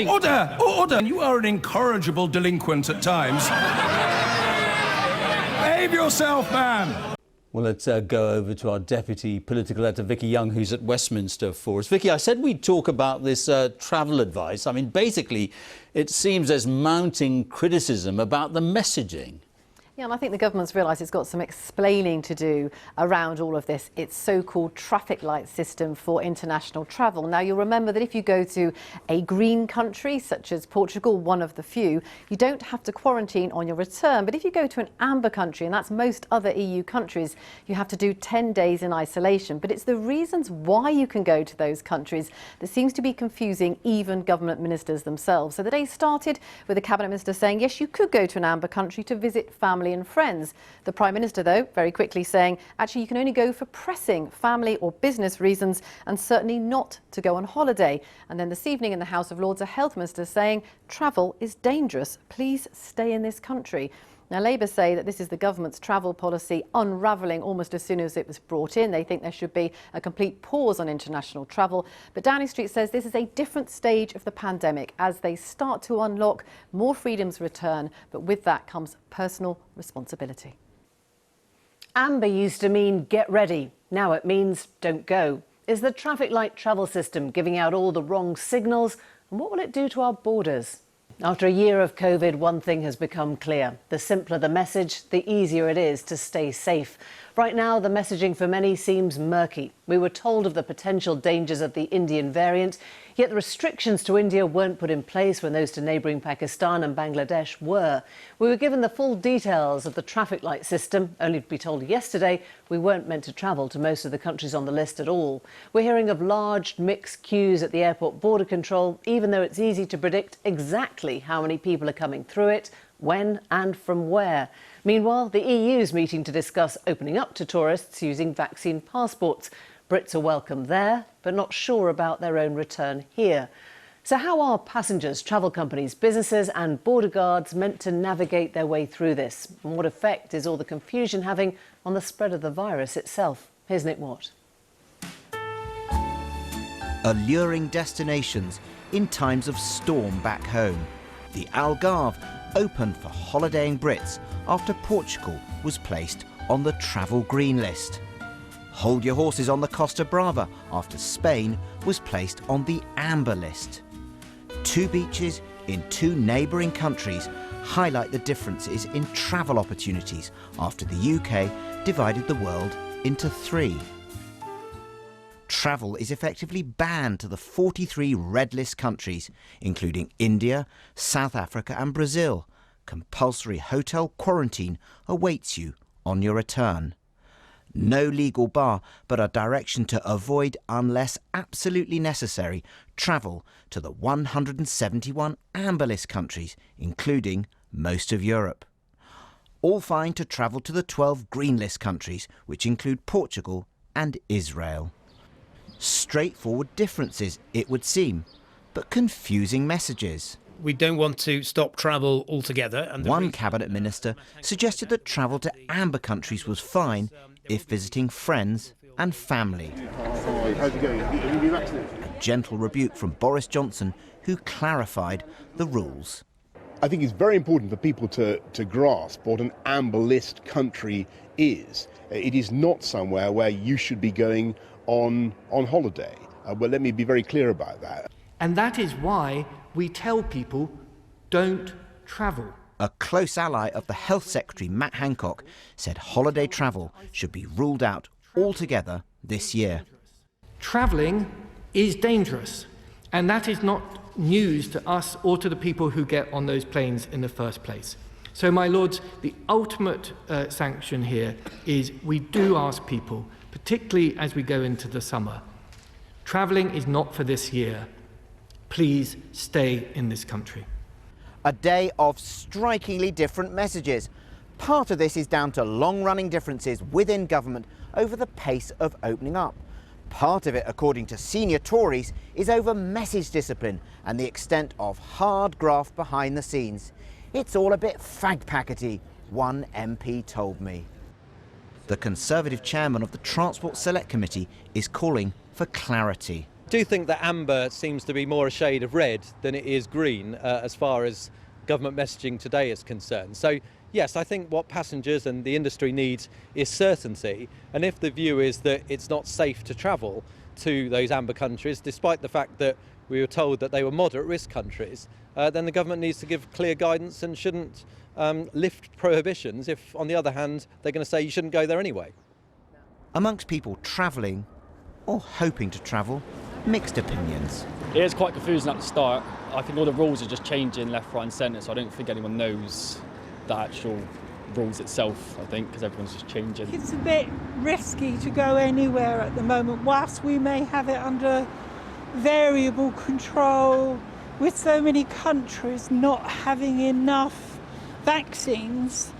Order! Order! You are an incorrigible delinquent at times. Behave yourself, man! Well, let's go over to our Deputy Political Editor, Vicky Young, who's at Westminster for us. Vicky, I said we'd talk about this travel advice. I mean, basically, it seems there's mounting criticism about the messaging. Yeah, and I think the government's realised it's got some explaining to do around all of this. Its so-called traffic light system for international travel. Now, you'll remember that if you go to a green country, such as Portugal, one of the few, you don't have to quarantine on your return. But if you go to an amber country, and that's most other EU countries, you have to do 10 days in isolation. But it's the reasons why you can go to those countries that seems to be confusing even government ministers themselves. So the day started with the cabinet minister saying, yes, you could go to an amber country to visit family and friends. The Prime Minister, though, very quickly saying, actually, you can only go for pressing family or business reasons and certainly not to go on holiday. And then this evening in the House of Lords, a health minister saying travel is dangerous. Please stay in this country. Now, Labour say that this is the government's travel policy unravelling almost as soon as it was brought in. They think there should be a complete pause on international travel. But Downing Street says this is a different stage of the pandemic as they start to unlock, more freedoms return. But with that comes personal responsibility. Amber used to mean get ready. Now it means don't go. Is the traffic light travel system giving out all the wrong signals? And what will it do to our borders? After a year of COVID, one thing has become clear. The simpler the message, the easier it is to stay safe. Right now, the messaging for many seems murky. We were told of the potential dangers of the Indian variant, yet the restrictions to India weren't put in place when those to neighbouring Pakistan and Bangladesh were. We were given the full details of the traffic light system, only to be told yesterday we weren't meant to travel to most of the countries on the list at all. We're hearing of large mixed queues at the airport border control, even though it's easy to predict exactly how many people are coming through it, when and from where. Meanwhile, the EU's meeting to discuss opening up to tourists using vaccine passports. Brits are welcome there, but not sure about their own return here. So how are passengers, travel companies, businesses and border guards meant to navigate their way through this? And what effect is all the confusion having on the spread of the virus itself? Here's Nick Watt. Alluring destinations in times of storm back home. The Algarve opened for holidaying Brits after Portugal was placed on the travel green list. Hold your horses on the Costa Brava after Spain was placed on the amber list. Two beaches in two neighbouring countries highlight the differences in travel opportunities after the UK divided the world into three. Travel is effectively banned to the 43 red list countries, including India, South Africa and Brazil. Compulsory hotel quarantine awaits you on your return. No legal bar, but a direction to avoid, unless absolutely necessary, travel to the 171 amber list countries, including most of Europe. All fine to travel to the 12 green list countries, which include Portugal and Israel. Straightforward differences, it would seem, but confusing messages. We don't want to stop travel altogether. And one cabinet minister suggested that travel to amber countries was fine if visiting friends and family. A gentle rebuke from Boris Johnson, who clarified the rules. I think it's very important for people to grasp what an amber list country is. It is not somewhere where you should be going on holiday. Well, let me be very clear about that. And that is why we tell people, don't travel. A close ally of the Health Secretary, Matt Hancock, said holiday travel should be ruled out altogether this year. Travelling is dangerous, and that is not news to us or to the people who get on those planes in the first place. So, my lords, the ultimate sanction here is we do ask people, particularly as we go into the summer, travelling is not for this year. Please stay in this country. A day of strikingly different messages. Part of this is down to long-running differences within government over the pace of opening up. Part of it, according to senior Tories, is over message discipline and the extent of hard graft behind the scenes. It's all a bit fag-packety, one MP told me. The Conservative chairman of the Transport Select Committee is calling for clarity. I do think that amber seems to be more a shade of red than it is green as far as government messaging today is concerned. So yes, I think what passengers and the industry needs is certainty, and if the view is that it's not safe to travel to those amber countries, despite the fact that we were told that they were moderate risk countries, then the government needs to give clear guidance and shouldn't lift prohibitions if, on the other hand, they're going to say you shouldn't go there anyway. Amongst people travelling or hoping to travel, mixed opinions. It is quite confusing at the start. I think all the rules are just changing left, right and centre, so I don't think anyone knows the actual rules itself, I think, because everyone's just changing. It's a bit risky to go anywhere at the moment, whilst we may have it under variable control. With so many countries not having enough vaccines,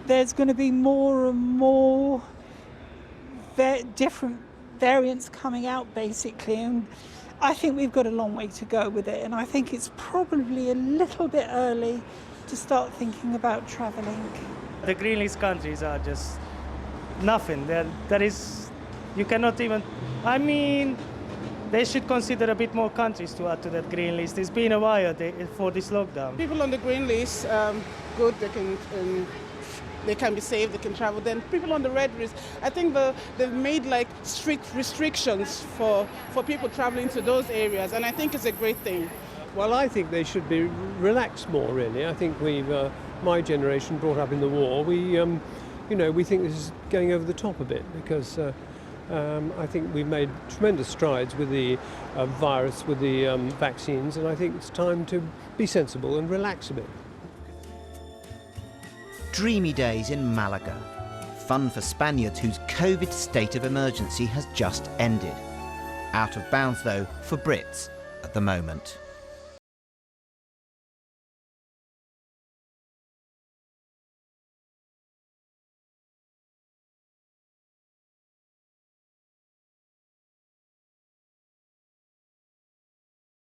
there's going to be more and more different variants coming out, basically, and I think we've got a long way to go with it, and I think it's probably a little bit early to start thinking about travelling. The green list countries are just nothing. You cannot even, I mean, they should consider a bit more countries to add to that green list. It's been a while for this lockdown. People on the green list, good, they can be safe, they can travel. Then people on the red list, I think they've made like strict restrictions for people traveling to those areas, and I think it's a great thing. Well, I think they should be relaxed more, really. I think my generation brought up in the war, we think this is going over the top a bit, because I think we've made tremendous strides with the virus, with the vaccines, and I think it's time to be sensible and relax a bit. Dreamy days in Malaga. Fun for Spaniards whose COVID state of emergency has just ended. Out of bounds, though, for Brits at the moment.